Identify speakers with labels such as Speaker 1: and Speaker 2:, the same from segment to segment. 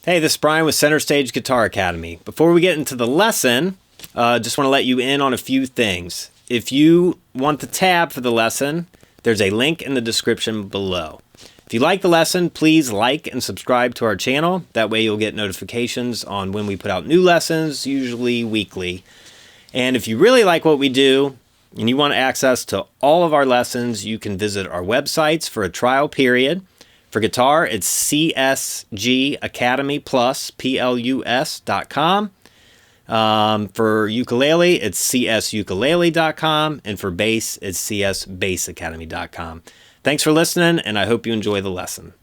Speaker 1: Hey, this is Brian with Center Stage Guitar Academy. Before we get into the lesson, just want to let you in on a few things. If you want the tab for the lesson, there's a link in the description below. If you like the lesson, please like and subscribe to our channel. That way you'll get notifications on when we put out new lessons, usually weekly. And if you really like what we do and you want access to all of our lessons, you can visit our websites for a trial period. For guitar, it's csgacademyplus.com. For ukulele, it's csukulele.com. And for bass, it's csbassacademy.com. Thanks for listening, and I hope you enjoy the lesson.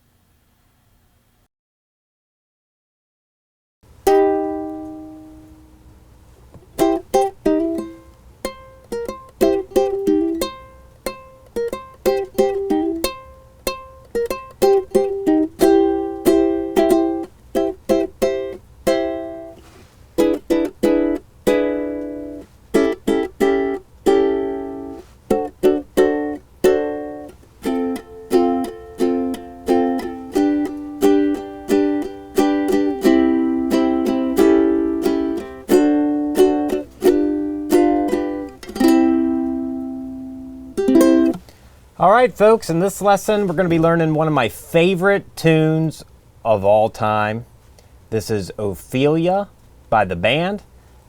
Speaker 1: All right, folks, in this lesson, we're going to be learning one of my favorite tunes of all time. This is Ophelia by the band.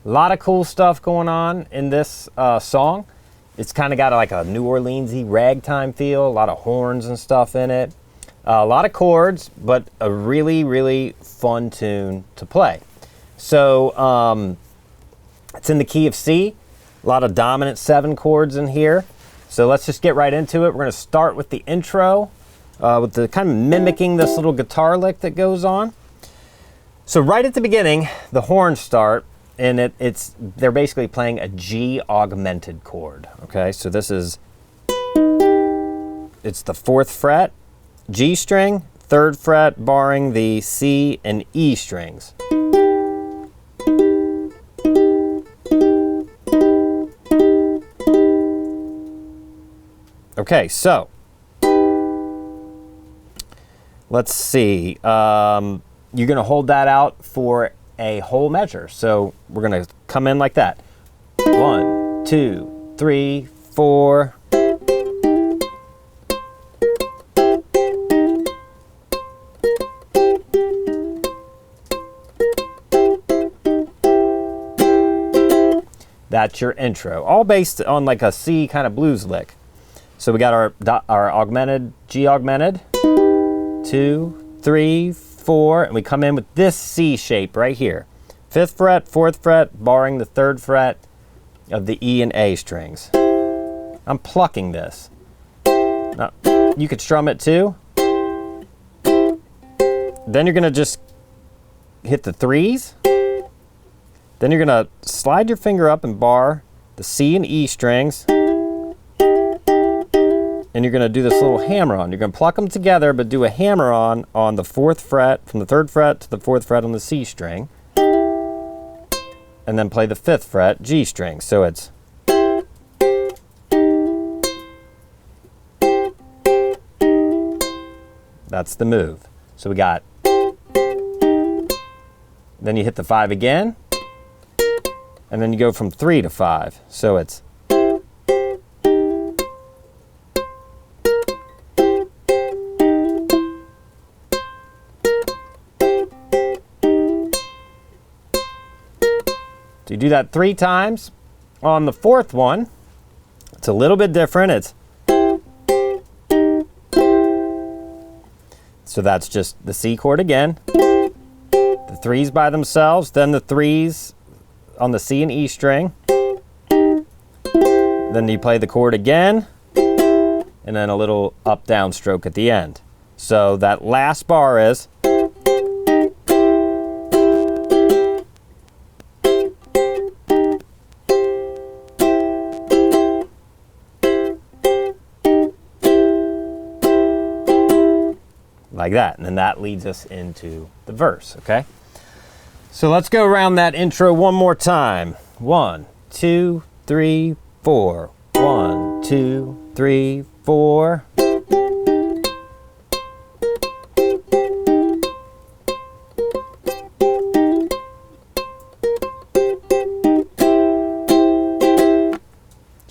Speaker 1: A lot of cool stuff going on in this song. It's kind of got like a New Orleans-y ragtime feel, a lot of horns and stuff in it. A lot of chords, but a really, really fun tune to play. So it's in the key of C, a lot of dominant 7 chords in here. So let's just get right into it. We're going to start with the intro, with the kind of mimicking this little guitar lick that goes on. So right at the beginning, the horns start, and they're basically playing a G augmented chord. Okay, so it's the 4th fret, G string, 3rd fret, barring the C and E strings. Okay, so let's see. You're going to hold that out for a whole measure. So we're going to come in like that. 1, 2, 3, 4. That's your intro, all based on like a C kind of blues lick. So we got our augmented, G augmented, 2, 3, 4, and we come in with this C shape right here. 5th fret, 4th fret, barring the 3rd fret of the E and A strings. I'm plucking this. Now, you could strum it too. Then you're gonna just hit the 3s. Then you're gonna slide your finger up and bar the C and E strings. And you're going to do this little hammer-on. You're going to pluck them together, but do a hammer-on on the 4th fret, from the 3rd fret to the 4th fret on the C string. And then play the 5th fret, G string. So it's... That's the move. So we got... Then you hit the 5 again. And then you go from 3 to 5. So it's... So you do that 3 times. On the 4th one, it's a little bit different. So that's just the C chord again. The 3s by themselves, then the 3s on the C and E string. Then you play the chord again, and then a little up-down stroke at the end. So that last bar is... like that, and then that leads us into the verse, okay? So let's go around that intro one more time. 1, 2, 3, 4. 1, 2, 3, 4.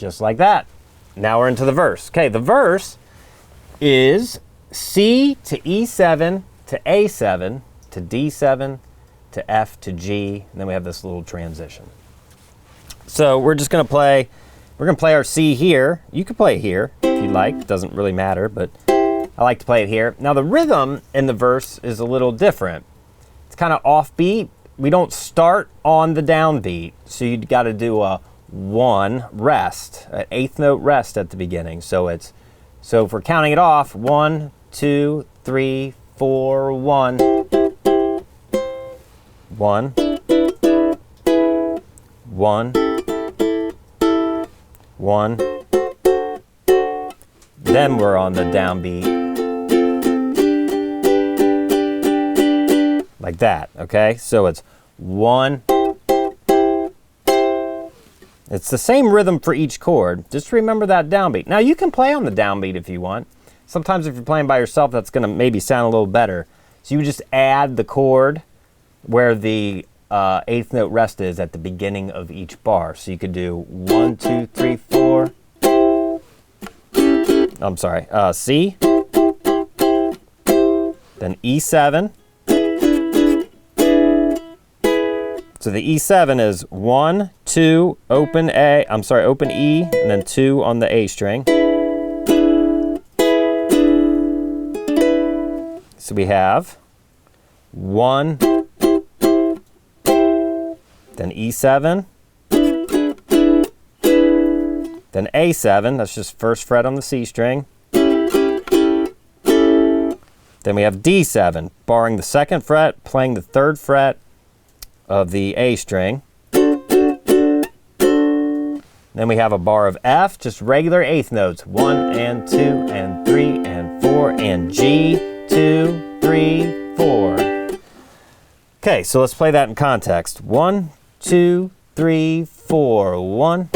Speaker 1: Just like that. Now we're into the verse. Okay, the verse is C to E7 to A7 to D7 to F to G, and then we have this little transition. So we're just gonna play, we're gonna play our C here. You can play it here if you'd like, it doesn't really matter, but I like to play it here. Now the rhythm in the verse is a little different. It's kind of offbeat. We don't start on the downbeat, so you've got to do a 1 rest, an 8th note rest at the beginning. So if we're counting it off, 1, 2, 3, 4, 1, 1, 1, 1. Then we're on the downbeat. Like that, okay? So it's 1. It's the same rhythm for each chord. Just remember that downbeat. Now you can play on the downbeat if you want. Sometimes if you're playing by yourself, that's gonna maybe sound a little better. So you just add the chord where the 8th note rest is at the beginning of each bar. So you could do 1, 2, 3, 4. I'm sorry, C, then E7. So the E7 is 1, 2, open A, open E, and then 2 on the A string. So we have 1, then E7, then A7, that's just first fret on the C string. Then we have D7, barring the 2nd fret, playing the 3rd fret of the A string. Then we have a bar of F, just regular 8th notes. 1 and 2 and 3 and 4 and G, 2, 3, 4. Okay, so let's play that in context. 1, 2, 3, 4, 1.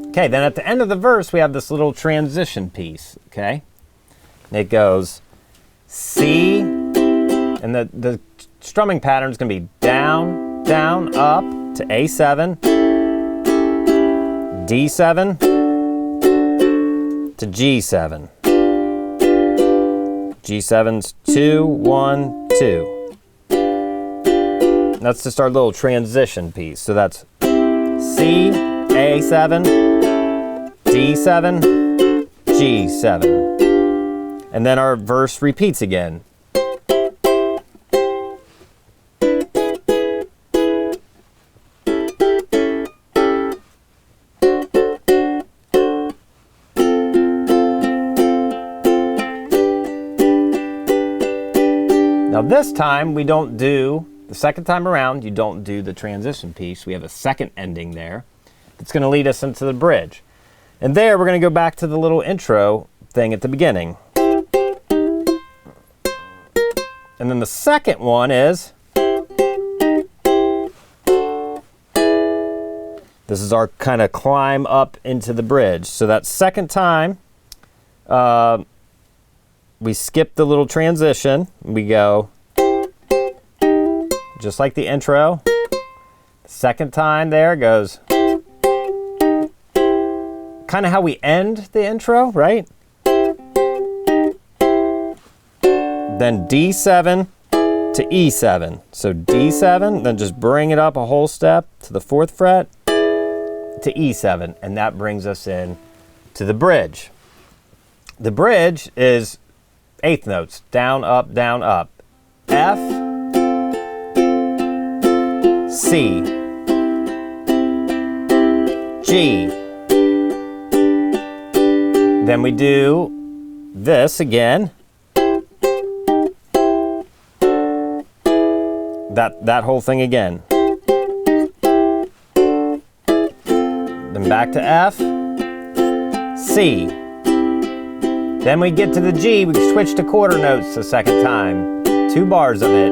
Speaker 1: Okay, then at the end of the verse, we have this little transition piece, okay? It goes C, and the strumming pattern is going to be down, down, up to A7, D7 to G7. G7's 2, 1, 2. That's just our little transition piece. So that's C, A7, D7, G7. And then our verse repeats again. Now this time we don't do, the second time around, you don't do the transition piece. We have a second ending there. It's going to lead us into the bridge. And there we're going to go back to the little intro thing at the beginning. And then the second one is, this is our kind of climb up into the bridge. So that second time, we skip the little transition. We go just like the intro. Second time there goes kind of how we end the intro, right? Then D7 to E7. So D7, then just bring it up a whole step to the 4th fret to E7, and that brings us in to the bridge. The bridge is 8th notes, down, up, F, C, G. Then we do this again. That whole thing again. Then back to F, C. Then we get to the G, we switch to quarter notes the second time. 2 bars of it.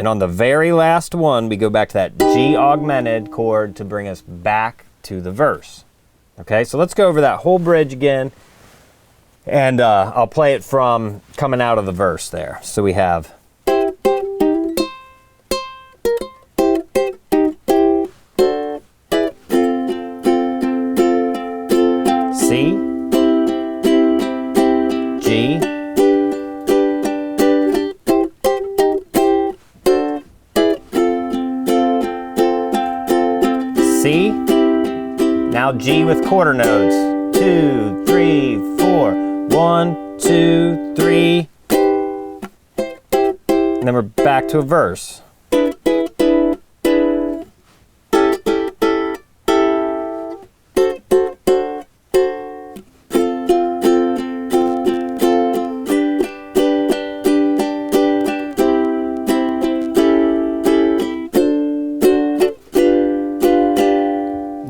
Speaker 1: And on the very last one, we go back to that G augmented chord to bring us back to the verse. Okay, so let's go over that whole bridge again. And I'll play it from coming out of the verse there. So we have C, G, C, now G with quarter notes. 2, 3, 4. 1, 2, 3. And then we're back to a verse.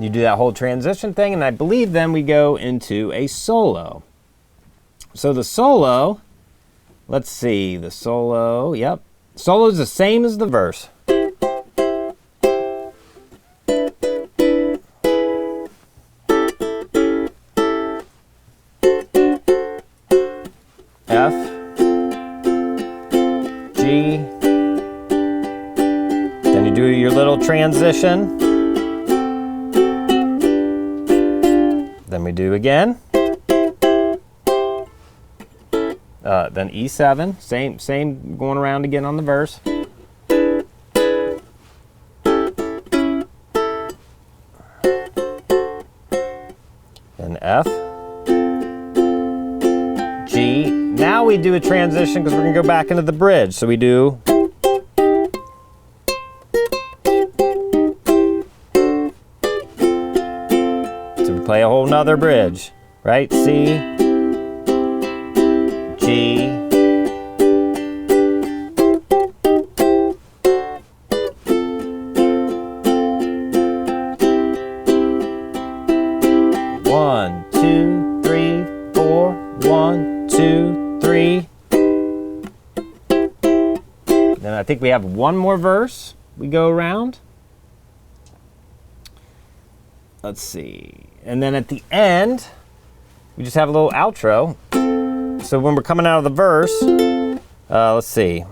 Speaker 1: You do that whole transition thing, and I believe then we go into a solo. So the solo, let's see, the solo, yep. Solo is the same as the verse. F, G, then you do your little transition. Then we do again. Then E7, same going around again on the verse. Then F, G. Now we do a transition because we're going to go back into the bridge. So we do. So we play a whole nother bridge, right? C, G, one, two, three, four, 1, 2, 3. Then I think we have one more verse we go around. Let's see. And then at the end, we just have a little outro. So when we're coming out of the verse, let's see.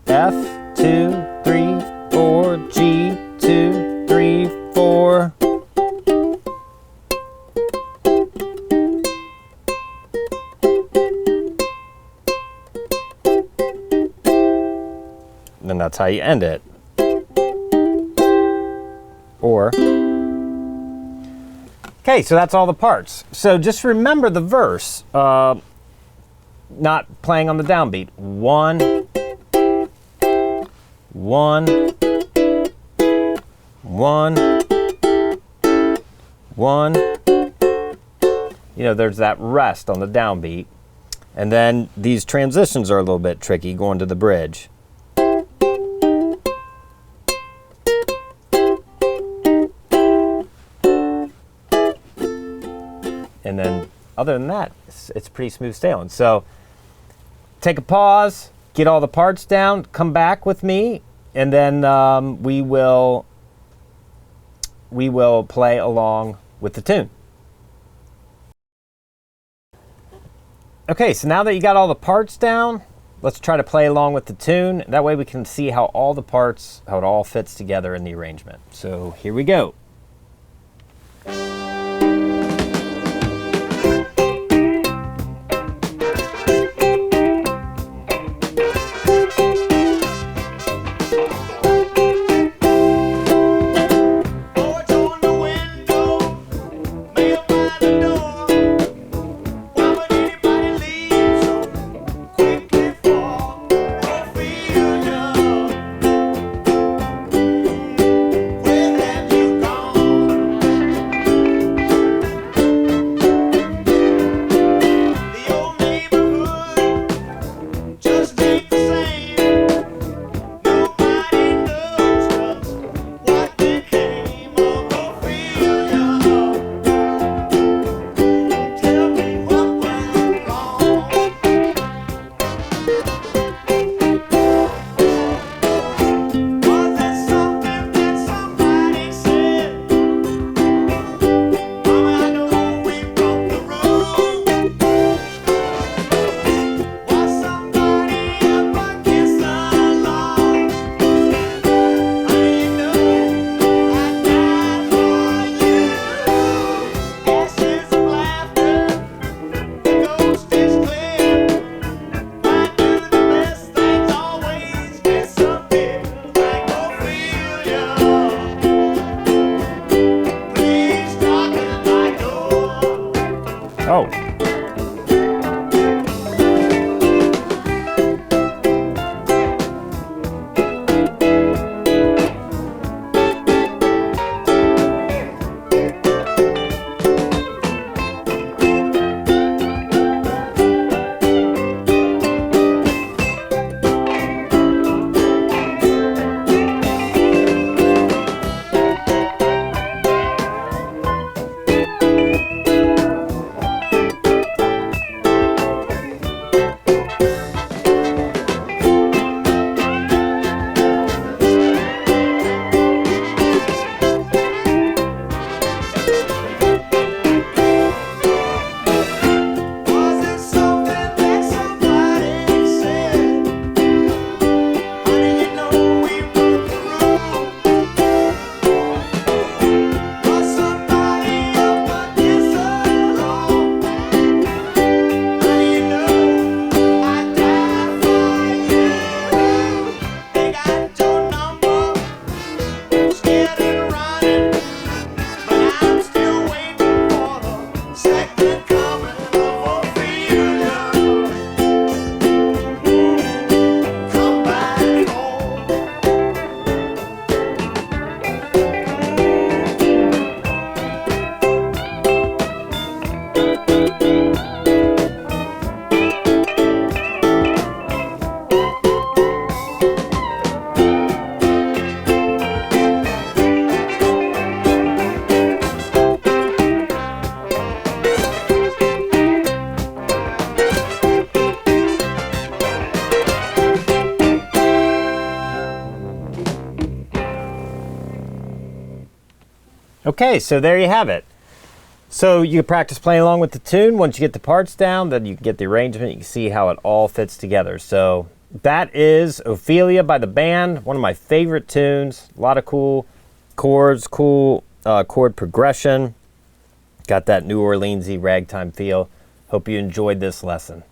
Speaker 1: F, 2, 3, 4, G, 2, 3, 4. And that's how you end it. Or, okay, so that's all the parts. So just remember the verse, not playing on the downbeat. 1, 1, 1, 1. You know, there's that rest on the downbeat. And then these transitions are a little bit tricky going to the bridge. And then other than that, it's pretty smooth sailing. So take a pause, get all the parts down, come back with me, and then we will play along with the tune. Okay, so now that you got all the parts down, let's try to play along with the tune. That way we can see how all the parts, how it all fits together in the arrangement. So here we go.
Speaker 2: Where have you gone?
Speaker 1: Okay, so there you have it. So you can practice playing along with the tune. Once you get the parts down, then you can get the arrangement. You can see how it all fits together. So that is Ophelia by the band, one of my favorite tunes. A lot of cool chords, cool chord progression. Got that New Orleans-y ragtime feel. Hope you enjoyed this lesson.